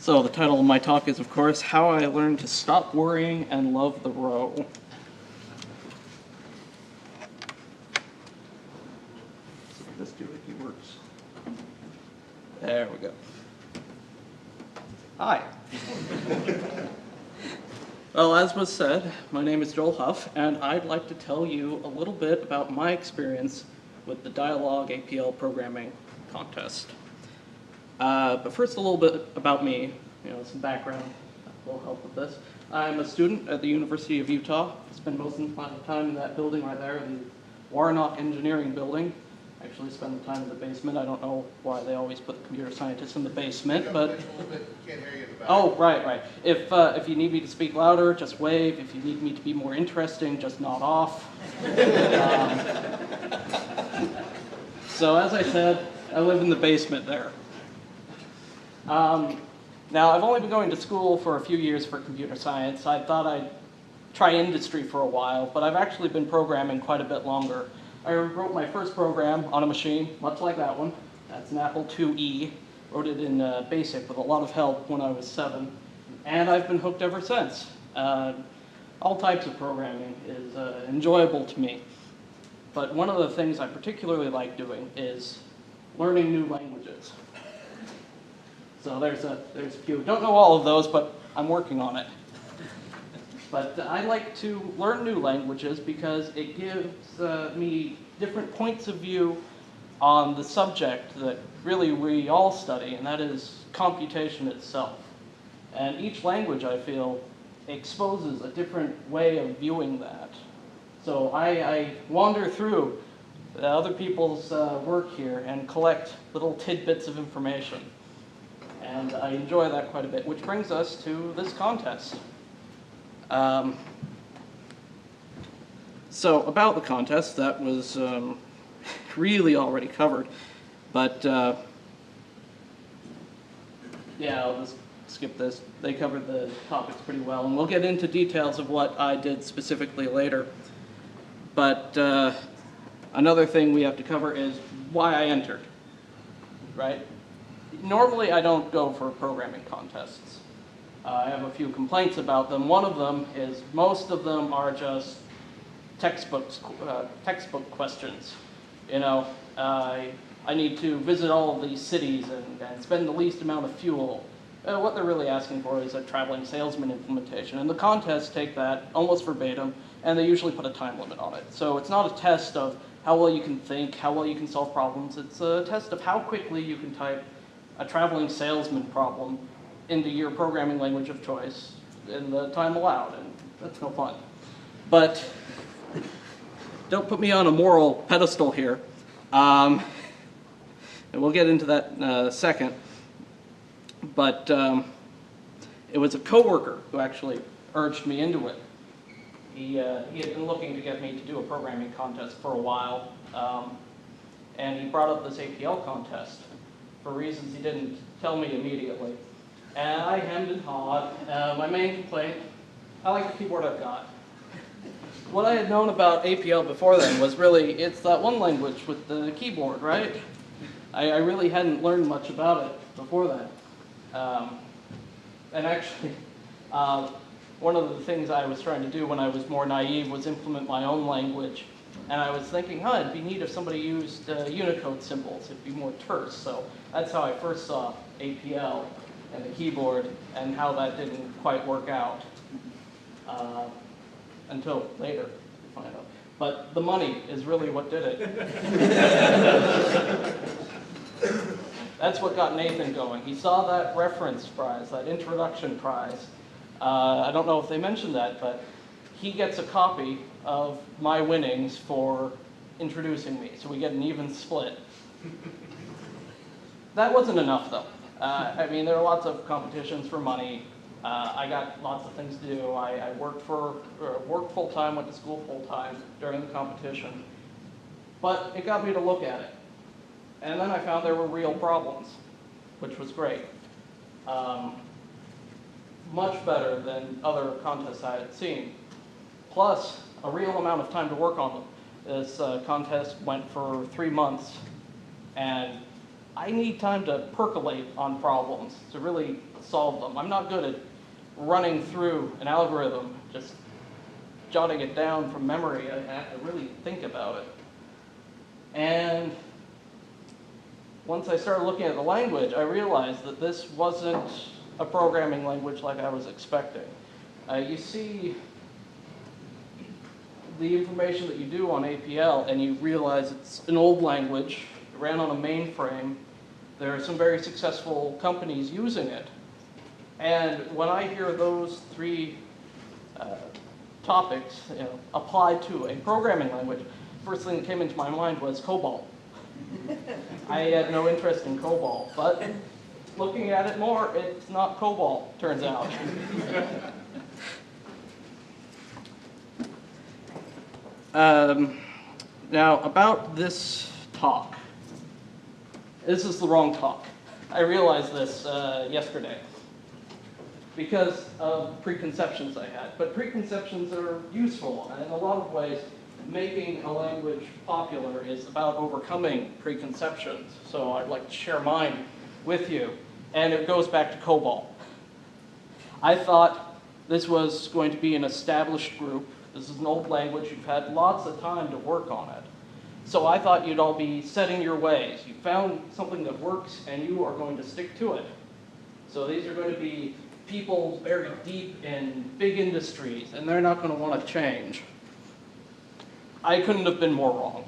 So the title of my talk is, of course, How I Learned to Stop Worrying and Love the Row. See if this doohickey works. There we go. Hi. Well, as was said, my name is Hough, and I'd like to tell you a little bit about my experience with the Dyalog APL programming contest. But first, a little bit about me, some background will help with this. I'm a student at the University of Utah. I spend most of my time in that building right there, in the Warnock Engineering Building. I actually spend the time in the basement. I don't know why they always put the computer scientists in the basement, but... Can't hear you in the back. Oh, right. If you need me to speak louder, just wave. If you need me to be more interesting, just nod off. So as I said, I live in the basement there. Now, I've only been going to school for a few years for computer science. I thought I'd try industry for a while, but I've actually been programming quite a bit longer. I wrote my first program on a machine, much like that one. That's an Apple IIe. Wrote it in BASIC with a lot of help when I was 7, and I've been hooked ever since. All types of programming is enjoyable to me, but one of the things I particularly like doing is learning new languages. So there's a few. Don't know all of those, but I'm working on it. But I like to learn new languages because it gives me different points of view on the subject that really we all study, and that is computation itself. And each language, I feel, exposes a different way of viewing that. So I wander through other people's work here and collect little tidbits of information. And I enjoy that quite a bit, which brings us to this contest. So about the contest, that was really already covered, but yeah, I'll just skip this. They covered the topics pretty well, and we'll get into details of what I did specifically later. But another thing we have to cover is why I entered, right? Normally, I don't go for programming contests. I have a few complaints about them. One of them is most of them are just textbook questions. I need to visit all of these cities and spend the least amount of fuel. What they're really asking for is a traveling salesman implementation. And the contests take that almost verbatim, and they usually put a time limit on it. So it's not a test of how well you can think, how well you can solve problems. It's a test of how quickly you can type a traveling salesman problem into your programming language of choice in the time allowed, and that's no fun. But don't put me on a moral pedestal here. And we'll get into that in a second. But it was a coworker who actually urged me into it. He had been looking to get me to do a programming contest for a while, and he brought up this APL contest for reasons he didn't tell me immediately. And I hemmed and hawed. My main complaint, I like the keyboard I've got. What I had known about APL before then was really, it's that one language with the keyboard, right? I really hadn't learned much about it before that. And actually, one of the things I was trying to do when I was more naive was implement my own language. And I was thinking, it'd be neat if somebody used Unicode symbols. It'd be more terse. So that's how I first saw APL and the keyboard, and how that didn't quite work out until later, to find out. But the money is really what did it. That's what got Nathan going. He saw that reference prize, that introduction prize. I don't know if they mentioned that, but he gets a copy of my winnings for introducing me, so we get an even split. That wasn't enough, though. There are lots of competitions for money. I got lots of things to do. I worked full-time, went to school full-time during the competition. But it got me to look at it. And then I found there were real problems, which was great. Much better than other contests I had seen. Plus, a real amount of time to work on them. This contest went for 3 months, and I need time to percolate on problems to really solve them. I'm not good at running through an algorithm, just jotting it down from memory. I have to really think about it. And once I started looking at the language, I realized that this wasn't a programming language like I was expecting. You see the information that you do on APL, and you realize it's an old language. It ran on a mainframe. There are some very successful companies using it. And when I hear those three topics applied to a programming language, first thing that came into my mind was COBOL. I had no interest in COBOL, but looking at it more, it's not COBOL, turns out. Now, about this talk. This is the wrong talk. I realized this yesterday because of preconceptions I had. But preconceptions are useful, and in a lot of ways, making a language popular is about overcoming preconceptions. So I'd like to share mine with you. And it goes back to COBOL. I thought this was going to be an established group. This is an old language. You've had lots of time to work on it. So I thought you'd all be setting your ways. You found something that works, and you are going to stick to it. So these are going to be people very deep in big industries, and they're not going to want to change. I couldn't have been more wrong.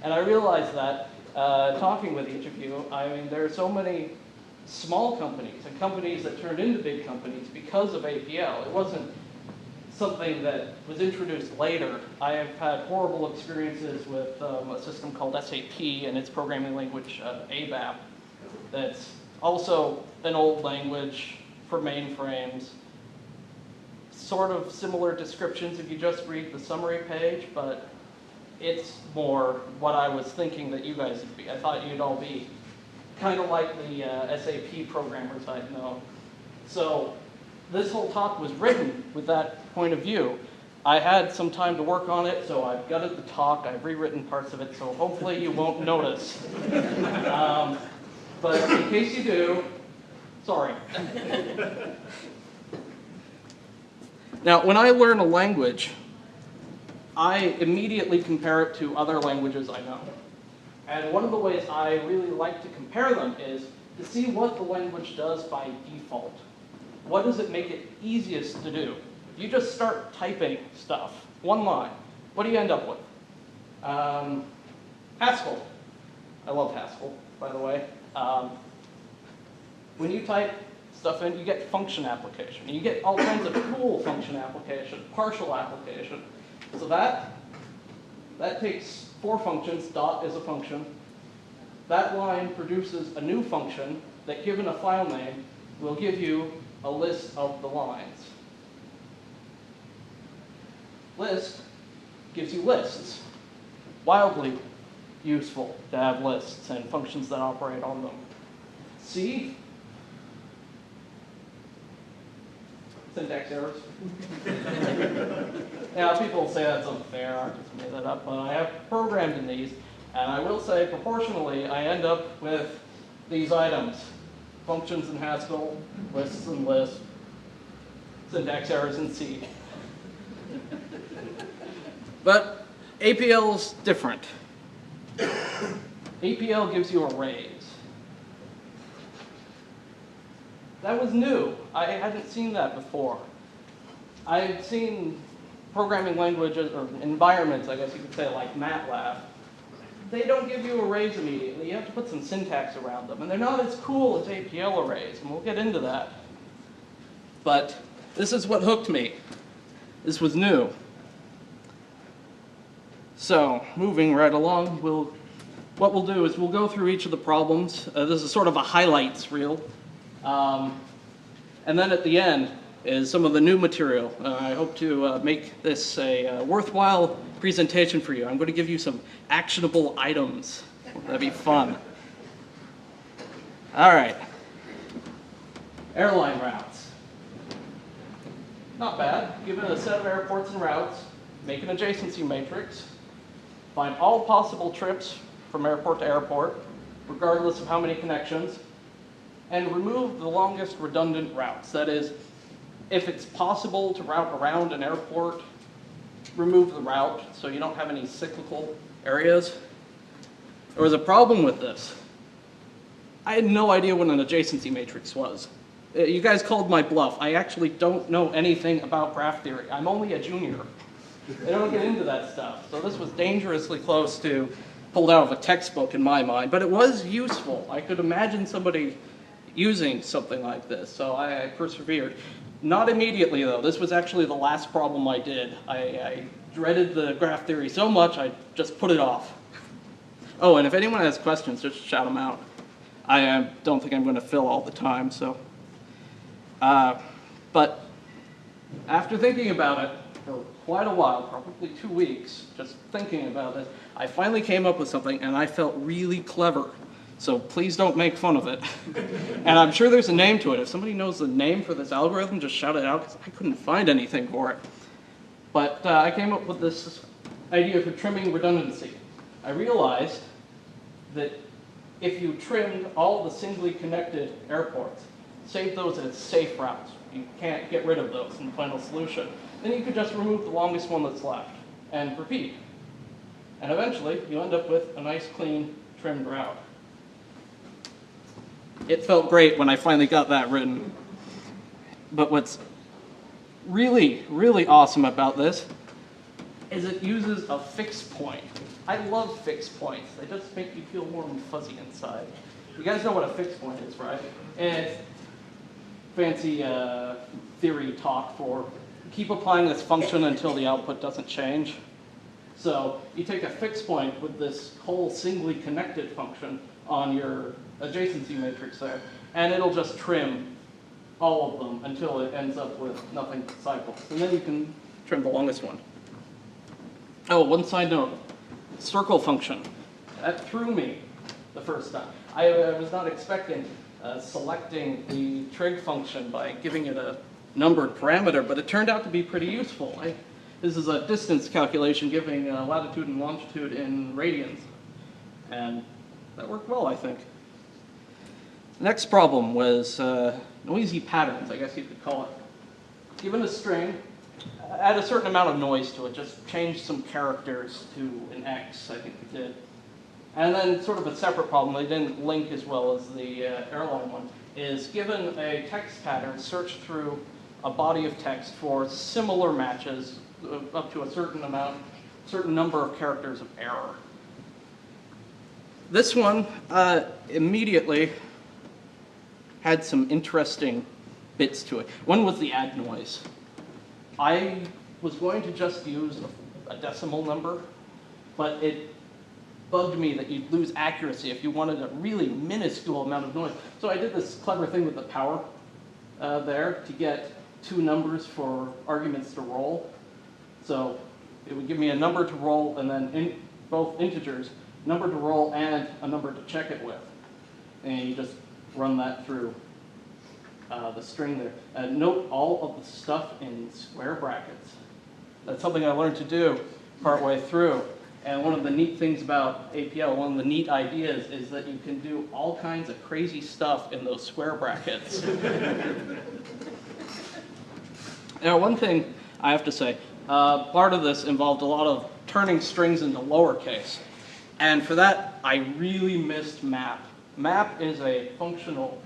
And I realized that talking with each of you, I mean, there are so many small companies and companies that turned into big companies because of APL. It wasn't something that was introduced later. I have had horrible experiences with a system called SAP and its programming language, ABAP, that's also an old language for mainframes. Sort of similar descriptions if you just read the summary page, but it's more what I was thinking that you guys would be. I thought you'd all be kind of like the SAP programmers I know. So this whole talk was written with that point of view. I had some time to work on it, so I've gutted the talk. I've rewritten parts of it, so hopefully you won't notice. But in case you do, sorry. Now, when I learn a language, I immediately compare it to other languages I know. And one of the ways I really like to compare them is to see what the language does by default. What does it make it easiest to do? If you just start typing stuff, one line, what do you end up with? Haskell. I love Haskell, by the way. When you type stuff in, you get function application. You get all kinds of cool function application, partial application. So that takes 4 functions. Dot is a function. That line produces a new function that, given a file name, will give you a list of the lines. List gives you lists. Wildly useful to have lists and functions that operate on them. C, syntax errors. Now, people say that's unfair. I just made that up, but I have programmed in these, and I will say proportionally, I end up with these items: functions in Haskell, lists in Lisp, syntax errors in C. But APL's different. APL gives you arrays. That was new. I hadn't seen that before. I had seen programming languages, or environments, I guess you could say, like MATLAB. They don't give you arrays immediately. You have to put some syntax around them. And they're not as cool as APL arrays, and we'll get into that. But this is what hooked me. This was new. So, moving right along, what we'll do is we'll go through each of the problems. This is sort of a highlights reel. And then at the end is some of the new material. I hope to make this a worthwhile presentation for you. I'm going to give you some actionable items. That'd be fun. All right. Airline routes. Not bad. Given a set of airports and routes, make an adjacency matrix, find all possible trips from airport to airport, regardless of how many connections, and remove the longest redundant routes. That is, if it's possible to route around an airport, remove the route so you don't have any cyclical areas. There was a problem with this. I had no idea what an adjacency matrix was. You guys called my bluff. I actually don't know anything about graph theory. I'm only a junior. I don't get into that stuff. So this was dangerously close to pulled out of a textbook in my mind, but it was useful. I could imagine somebody using something like this, so I persevered. Not immediately, though. This was actually the last problem I did. I dreaded the graph theory so much, I just put it off. Oh, and if anyone has questions, just shout them out. I don't think I'm going to fill all the time, so. But after thinking about it for quite a while, probably 2 weeks, just thinking about it, I finally came up with something, and I felt really clever. So please don't make fun of it. And I'm sure there's a name to it. If somebody knows the name for this algorithm, just shout it out, because I couldn't find anything for it. But I came up with this idea for trimming redundancy. I realized that if you trimmed all the singly connected airports, save those as safe routes, you can't get rid of those in the final solution, then you could just remove the longest one that's left and repeat. And eventually, you end up with a nice, clean, trimmed route. It felt great when I finally got that written. But what's really, really awesome about this is it uses a fixed point. I love fixed points. They just make you feel warm and fuzzy inside. You guys know what a fixed point is, right? And it's fancy theory talk for keep applying this function until the output doesn't change. So you take a fixed point with this whole singly connected function on your adjacency matrix there, and it'll just trim all of them until it ends up with nothing but cycles. And then you can trim the longest one. Oh, one side note, circle function. That threw me the first time. I was not expecting selecting the trig function by giving it a numbered parameter, but it turned out to be pretty useful. This is a distance calculation giving latitude and longitude in radians, and that worked well, I think. The next problem was noisy patterns, I guess you could call it. Given a string, add a certain amount of noise to it, just change some characters to an X, I think we did. And then sort of a separate problem, they didn't link as well as the airline one, is given a text pattern, search through a body of text for similar matches up to a certain number of characters of error. This one immediately had some interesting bits to it. One was the add noise. I was going to just use a decimal number, but it bugged me that you'd lose accuracy if you wanted a really minuscule amount of noise. So I did this clever thing with the power there to get two numbers for arguments to roll. So it would give me a number to roll and then both integers, number to roll and a number to check it with. And you just run that through the string there. Note all of the stuff in square brackets. That's something I learned to do partway through. And one of the neat things about APL, one of the neat ideas, is that you can do all kinds of crazy stuff in those square brackets. Now, one thing I have to say, part of this involved a lot of turning strings into lowercase. And for that, I really missed map. Map is a functional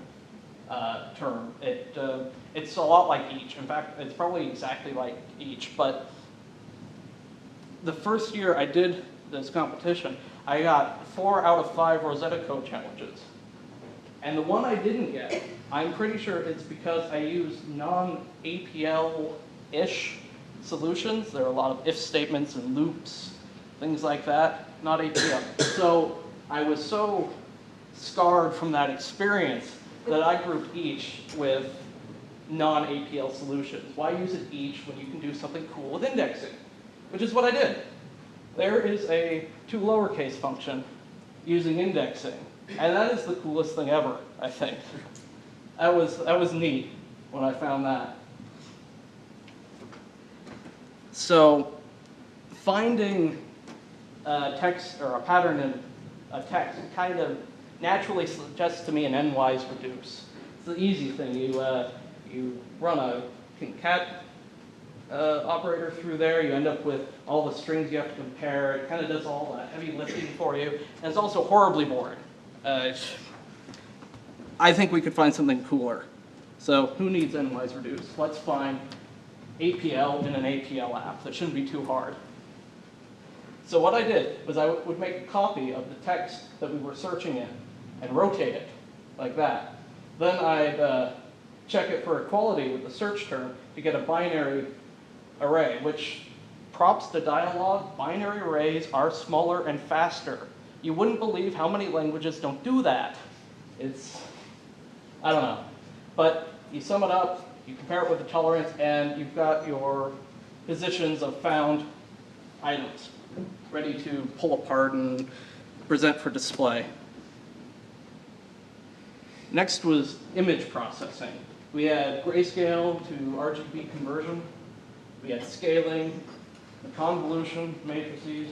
term. It's a lot like each. In fact, it's probably exactly like each. But the first year I did this competition, I got 4 out of 5 Rosetta Code challenges. And the one I didn't get, I'm pretty sure it's because I used non-APL-ish solutions. There are a lot of if statements and loops, things like that, not APL. So I was so scarred from that experience that I grouped each with non-APL solutions. Why use it each when you can do something cool with indexing? Which is what I did. There is a to lowercase function using indexing. And that is the coolest thing ever, I think. That was neat when I found that. So finding a text or a pattern in a text kind of naturally suggests to me an n-wise reduce. It's the easy thing. You run a concat operator through there, you end up with all the strings you have to compare. It kind of does all that heavy lifting for you, and it's also horribly boring. I think we could find something cooler. So who needs n-wise reduce? Let's find APL in an APL app. That shouldn't be too hard. So what I did was I would make a copy of the text that we were searching in and rotate it like that. Then I'd check it for equality with the search term to get a binary array, which, props to Dyalog, binary arrays are smaller and faster. You wouldn't believe how many languages don't do that. I don't know. But you sum it up, you compare it with the tolerance, and you've got your positions of found items ready to pull apart and present for display. Next was image processing. We had grayscale to RGB conversion. We had scaling, the convolution matrices,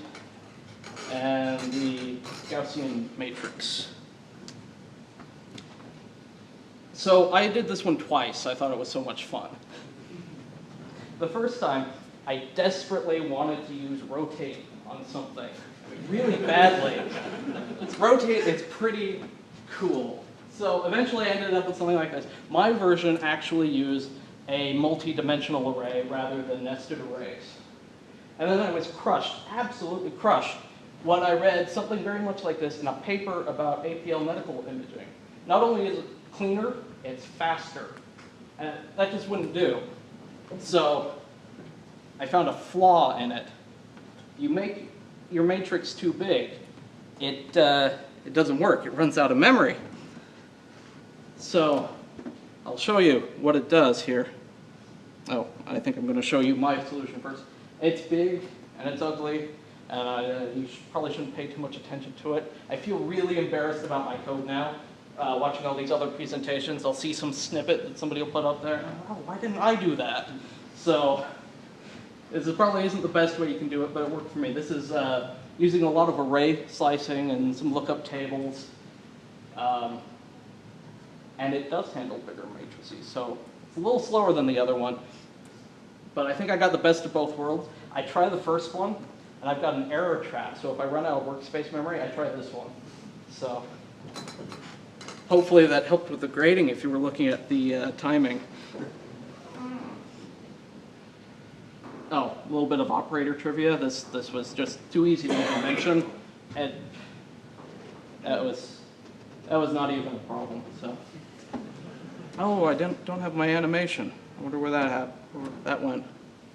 and the Gaussian matrix. So I did this one twice. I thought it was so much fun. The first time, I desperately wanted to use rotate on something really badly. Rotate is pretty cool. So eventually I ended up with something like this. My version actually used a multi-dimensional array rather than nested arrays. And then I was crushed, absolutely crushed, when I read something very much like this in a paper about APL medical imaging. Not only is it cleaner, it's faster. And that just wouldn't do. So I found a flaw in it. You make your matrix too big, it doesn't work. It runs out of memory. So I'll show you what it does here. Oh, I think I'm going to show you my solution first. It's big and it's ugly, and you probably shouldn't pay too much attention to it. I feel really embarrassed about my code now. Watching all these other presentations, I'll see some snippet that somebody will put up there. Oh, why didn't I do that? So this probably isn't the best way you can do it, but it worked for me. This is using a lot of array slicing and some lookup tables. And it does handle bigger matrices, so it's a little slower than the other one. But I think I got the best of both worlds. I try the first one, and I've got an error trap. So if I run out of workspace memory, I try this one. So hopefully that helped with the grading if you were looking at the timing. Oh, a little bit of operator trivia. This was just too easy to even mention, and that was not even a problem. So, oh, I don't have my animation. I wonder where that went.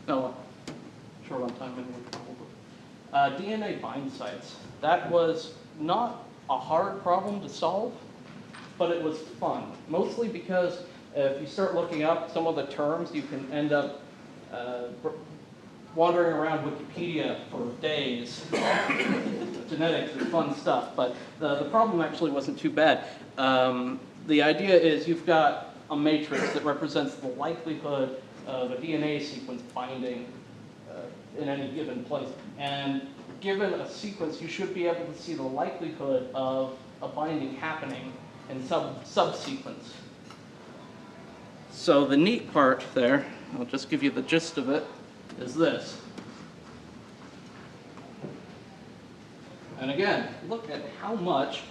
Oh, short on time anyway, probably. DNA bind sites. That was not a hard problem to solve, but it was fun. Mostly because if you start looking up some of the terms, you can end up wandering around Wikipedia for days. Genetics is fun stuff, but the problem actually wasn't too bad. The idea is you've got a matrix that represents the likelihood of a DNA sequence binding in any given place. And given a sequence, you should be able to see the likelihood of a binding happening in subsequence. So the neat part there, I'll just give you the gist of it, is this. And again, look at how much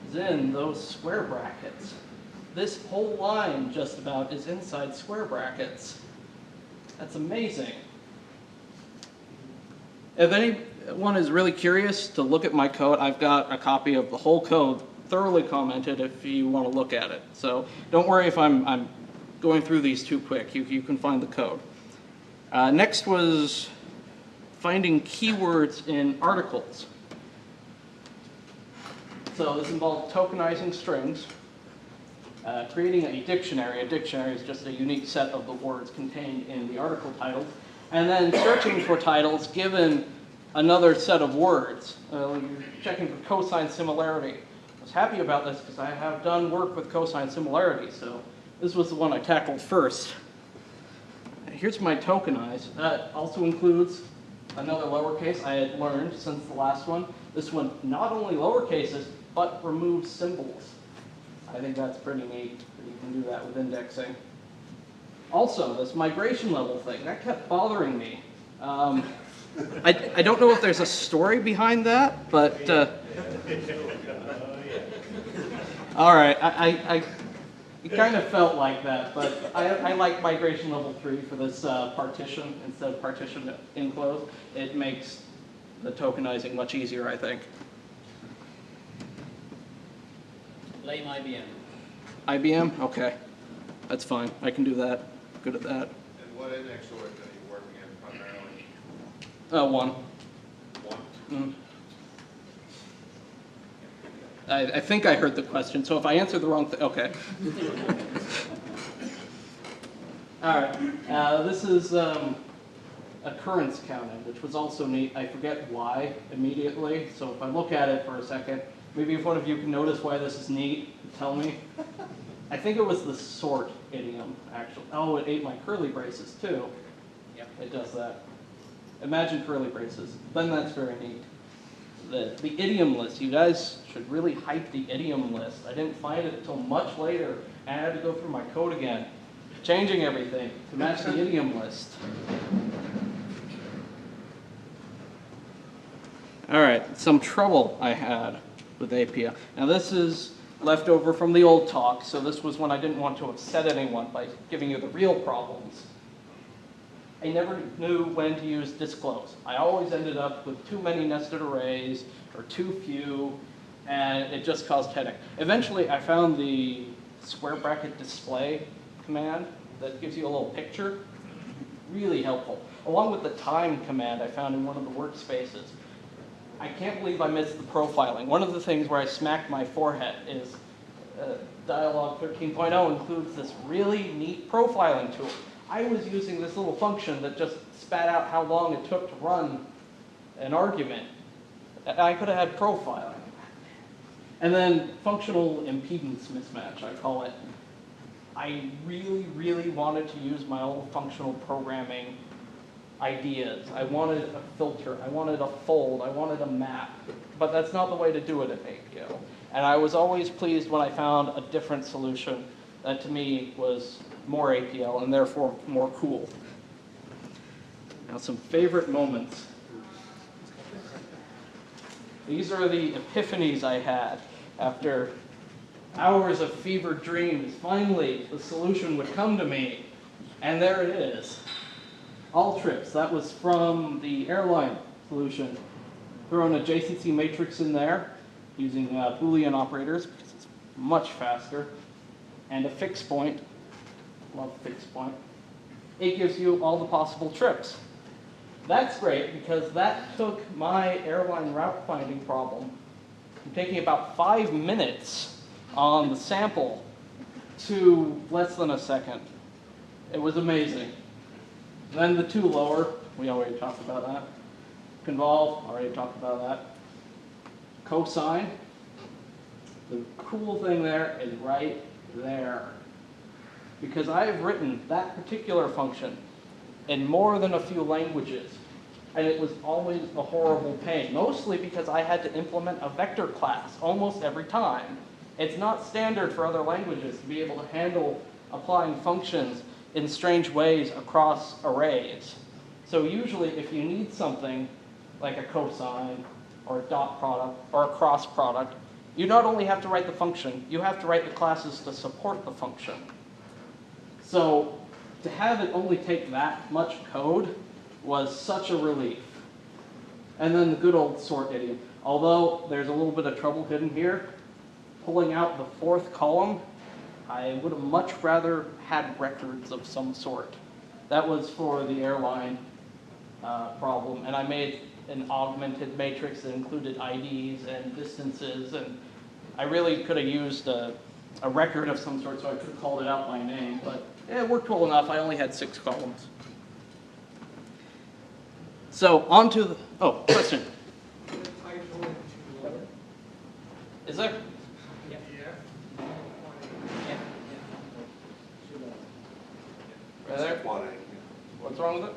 is in those square brackets. This whole line just about is inside square brackets. That's amazing. If anyone is really curious to look at my code, I've got a copy of the whole code thoroughly commented if you want to look at it. So don't worry if I'm going through these too quick. You can find the code. Next was finding keywords in articles. So this involved tokenizing strings, creating a dictionary. A dictionary is just a unique set of the words contained in the article titles, and then searching for titles given another set of words. You're checking for cosine similarity. I was happy about this because I have done work with cosine similarity, so this was the one I tackled first. Here's my tokenize. That also includes another lowercase I had learned since the last one. This one not only lowercases, but removes symbols. I think that's pretty neat that you can do that with indexing. Also, this migration level thing, that kept bothering me. I don't know if there's a story behind that, but all right, it kind of felt like that, but I like migration level 3 for this partition instead of partition enclosed. It makes the tokenizing much easier, I think. Blame IBM. IBM? Okay, that's fine. I can do that. Good at that. And what index order are you working in primarily? 1. 1? I think I heard the question, so if I answered the wrong thing, okay. All right, this is occurrence counting, which was also neat. I forget why immediately, so if I look at it for a second, maybe if one of you can notice why this is neat, tell me. I think it was the sort idiom, actually. Oh, it ate my curly braces too. Yep. It does that. Imagine curly braces. Then that's very neat. The idiom list, you guys should really hype the idiom list. I didn't find it until much later, and I had to go through my code again, changing everything to match the idiom list. All right, some trouble I had with APL. Now this is left over from the old talk, so this was when I didn't want to upset anyone by giving you the real problems. I never knew when to use disclose. I always ended up with too many nested arrays or too few, and it just caused headache. Eventually, I found the square bracket display command that gives you a little picture. Really helpful. Along with the time command I found in one of the workspaces. I can't believe I missed the profiling. One of the things where I smacked my forehead is Dyalog 13.0 includes this really neat profiling tool. I was using this little function that just spat out how long it took to run an argument. I could have had profiling. And then functional impedance mismatch, I call it. I really, really wanted to use my old functional programming ideas. I wanted a filter, I wanted a fold, I wanted a map. But that's not the way to do it at APL. And I was always pleased when I found a different solution that to me was more APL and therefore more cool. Now some favorite moments. These are the epiphanies I had after hours of fevered dreams. Finally, the solution would come to me, and there it is. All trips, that was from the airline solution. Throw an adjacency matrix in there using Boolean operators because it's much faster. And a fixed point. Love fixed point. It gives you all the possible trips. That's great because that took my airline route finding problem from taking about 5 minutes on the sample to less than a second. It was amazing. Then the two lower, we already talked about that. Convolve, already talked about that. Cosine, the cool thing there is right there. Because I have written that particular function in more than a few languages, and it was always a horrible pain, mostly because I had to implement a vector class almost every time. It's not standard for other languages to be able to handle applying functions in strange ways across arrays. So usually if you need something like a cosine or a dot product or a cross product, you not only have to write the function, you have to write the classes to support the function. So to have it only take that much code was such a relief. And then the good old sort idiom. Although there's a little bit of trouble hidden here, pulling out the fourth column, I would have much rather had records of some sort. That was for the airline problem, and I made an augmented matrix that included IDs and distances, and I really could have used a record of some sort, so I could have called it out by name, but it worked well enough. I only had 6 columns. So on to the, oh, question. Is there? Yep. Right there? What's wrong with it?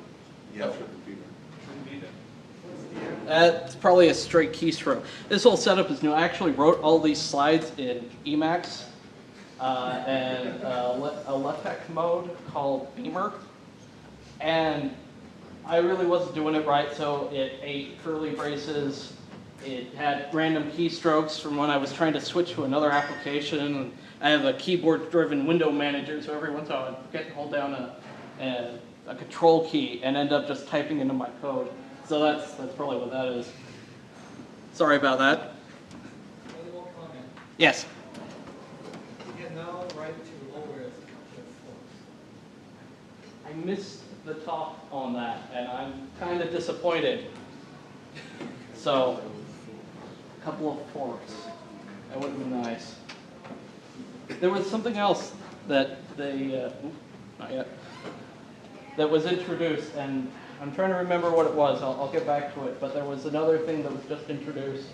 Yes, for computer. Shouldn't be That's probably a straight keystroke. This whole setup is new. I actually wrote all these slides in Emacs and a LaTeX mode called Beamer. And I really wasn't doing it right, so it ate curly braces. It had random keystrokes from when I was trying to switch to another application. I have a keyboard-driven window manager, so every once in a while I'd forget to hold down a control key and end up just typing into my code. So that's probably what that is. Sorry about that. One more comment. Yes. You can now write to lower as I missed the talk on that, and I'm kind of disappointed. So, a couple of forks. That would have been nice. There was something else that they, not yet, that was introduced, and I'm trying to remember what it was. I'll get back to it, but there was another thing that was just introduced.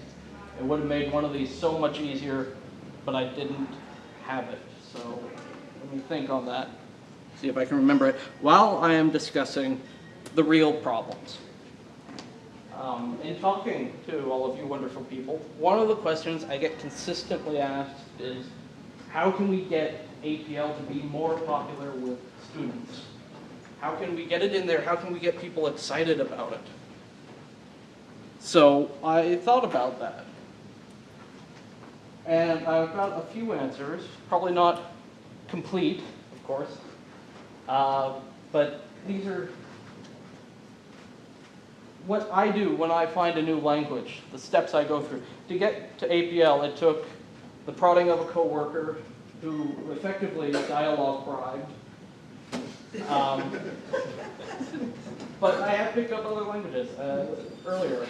It would have made one of these so much easier, but I didn't have it. So, let me think on that. See if I can remember it while I am discussing the real problems. In talking to all of you wonderful people, one of the questions I get consistently asked is, how can we get APL to be more popular with students? How can we get it in there? How can we get people excited about it? So I thought about that. And I've got a few answers, probably not complete, of course. But these are what I do when I find a new language, the steps I go through. To get to APL, it took the prodding of a coworker who effectively Dyalog bribed. But I have picked up other languages earlier.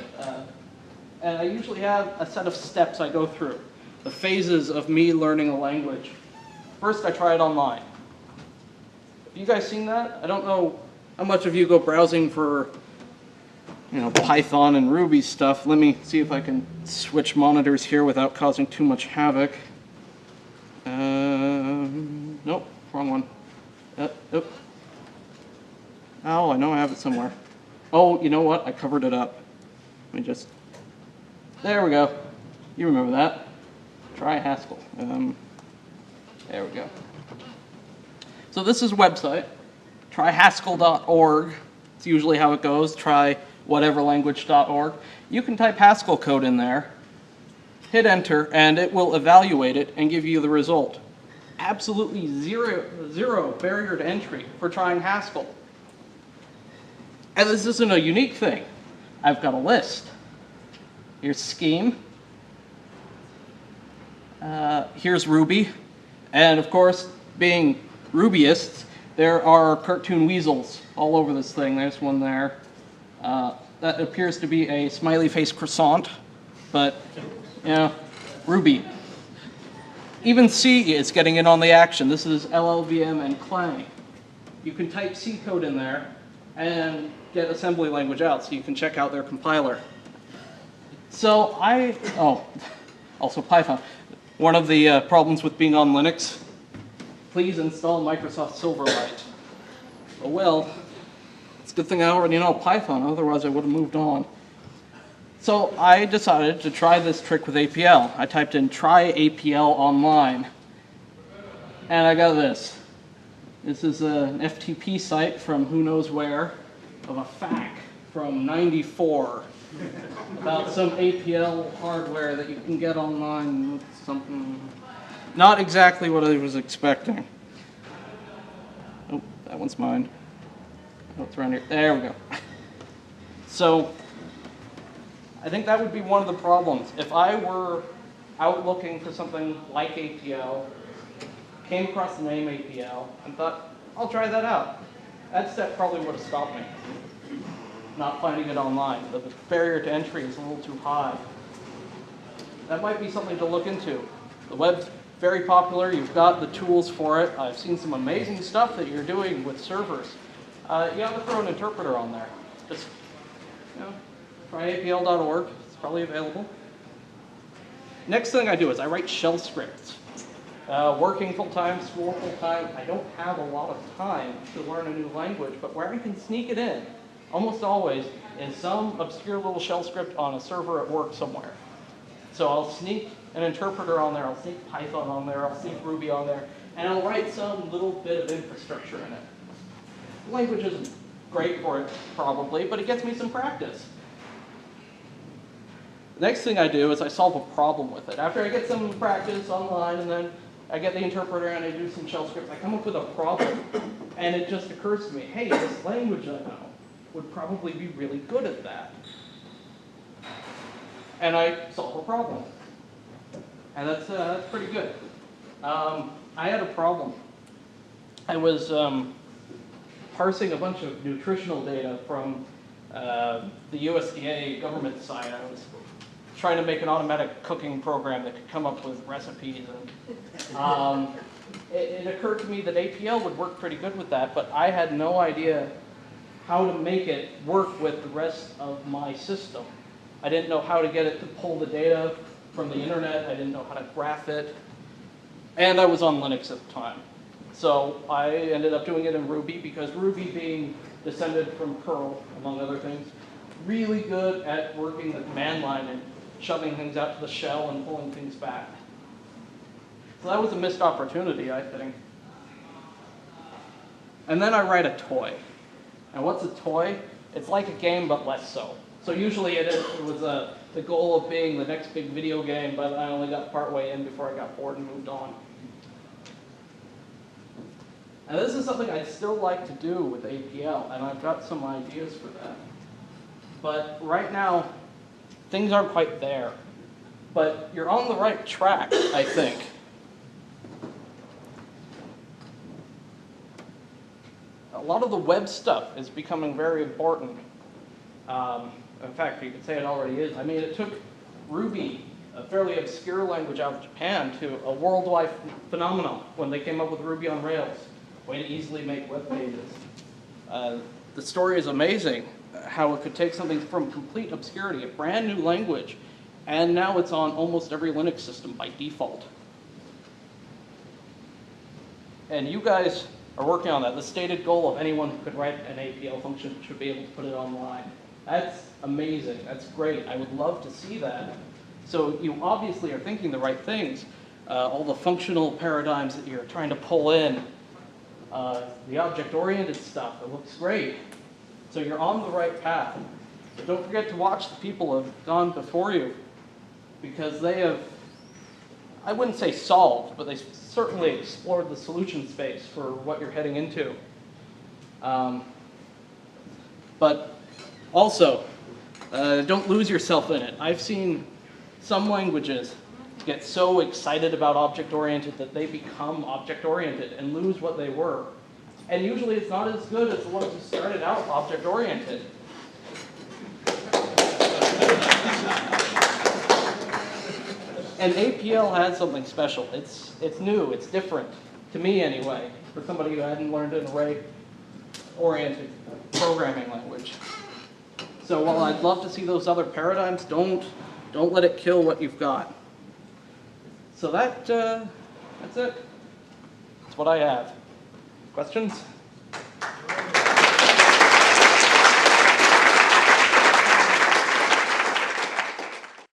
And I usually have a set of steps I go through, the phases of me learning a language. First, I try it online. Have you guys seen that? I don't know how much of you go browsing for, Python and Ruby stuff. Let me see if I can switch monitors here without causing too much havoc. Nope, wrong one. Nope. Oh, I know I have it somewhere. Oh, you know what? I covered it up. Let me just... There we go. You remember that. Try Haskell. There we go. So this is a website, tryhaskell.org. It's usually how it goes, trywhateverlanguage.org. You can type Haskell code in there, hit enter, and it will evaluate it and give you the result. Absolutely zero barrier to entry for trying Haskell. And this isn't a unique thing. I've got a list. Here's Scheme. Here's Ruby. And of course, being Rubyists, there are cartoon weasels all over this thing. There's one there. That appears to be a smiley face croissant, but, Ruby. Even C is getting in on the action. This is LLVM and Clang. You can type C code in there and get assembly language out, so you can check out their compiler. So also Python. One of the problems with being on Linux, please install Microsoft Silverlight. Oh well, it's a good thing I already know Python, otherwise I would have moved on. So I decided to try this trick with APL. I typed in try APL online, and I got this. This is an FTP site from who knows where, of a FAQ from '94 about some APL hardware that you can get online. Something not exactly what I was expecting. Oh, that one's mine. Oh, it's around here. There we go. So I think that would be one of the problems. If I were out looking for something like APL, came across the name APL, and thought, I'll try that out. That step probably would have stopped me. Not finding it online. The barrier to entry is a little too high. That might be something to look into. The web's very popular. You've got the tools for it. I've seen some amazing stuff that you're doing with servers. You have to throw an interpreter on there. Just, try apl.org. It's probably available. Next thing I do is I write shell scripts. Working full-time, school full-time, I don't have a lot of time to learn a new language, but where I can sneak it in, almost always, is some obscure little shell script on a server at work somewhere. So I'll sneak an interpreter on there, I'll sneak Python on there, I'll sneak Ruby on there, and I'll write some little bit of infrastructure in it. The language isn't great for it, probably, but it gets me some practice. The next thing I do is I solve a problem with it. After I get some practice online, and then I get the interpreter and I do some shell scripts, I come up with a problem, and it just occurs to me, hey, this language I know would probably be really good at that. And I solve a problem. And that's pretty good. I had a problem. I was parsing a bunch of nutritional data from the USDA government side. I was trying to make an automatic cooking program that could come up with recipes. And it occurred to me that APL would work pretty good with that, but I had no idea how to make it work with the rest of my system. I didn't know how to get it to pull the data from the internet. I didn't know how to graph it. And I was on Linux at the time. So I ended up doing it in Ruby because Ruby, being descended from Perl, among other things, really good at working the command line and shoving things out to the shell and pulling things back. So that was a missed opportunity, I think. And then I write a toy. And what's a toy? It's like a game, but less so. So usually it was the goal of being the next big video game, but I only got partway in before I got bored and moved on. And this is something I'd still like to do with APL, and I've got some ideas for that. But right now, things aren't quite there. But you're on the right track, I think. A lot of the web stuff is becoming very important. In fact, you could say it already is. I mean, it took Ruby, a fairly obscure language out of Japan, to a worldwide phenomenon when they came up with Ruby on Rails. Way to easily make web pages. The story is amazing, how it could take something from complete obscurity, a brand new language, and now it's on almost every Linux system by default. And you guys are working on that. The stated goal of anyone who could write an APL function should be able to put it online. That's amazing. That's great. I would love to see that. So you obviously are thinking the right things. All the functional paradigms that you're trying to pull in, the object-oriented stuff, it looks great. So you're on the right path. But don't forget to watch the people who have gone before you, because they have, I wouldn't say solved, but they certainly explored the solution space for what you're heading into. But also, don't lose yourself in it. I've seen some languages get so excited about object-oriented that they become object-oriented and lose what they were. And usually it's not as good as the ones who started out object-oriented. And APL has something special. It's new, it's different, to me anyway, for somebody who hadn't learned an array-oriented programming language. So while I'd love to see those other paradigms, don't let it kill what you've got. So that's it. That's what I have. Questions?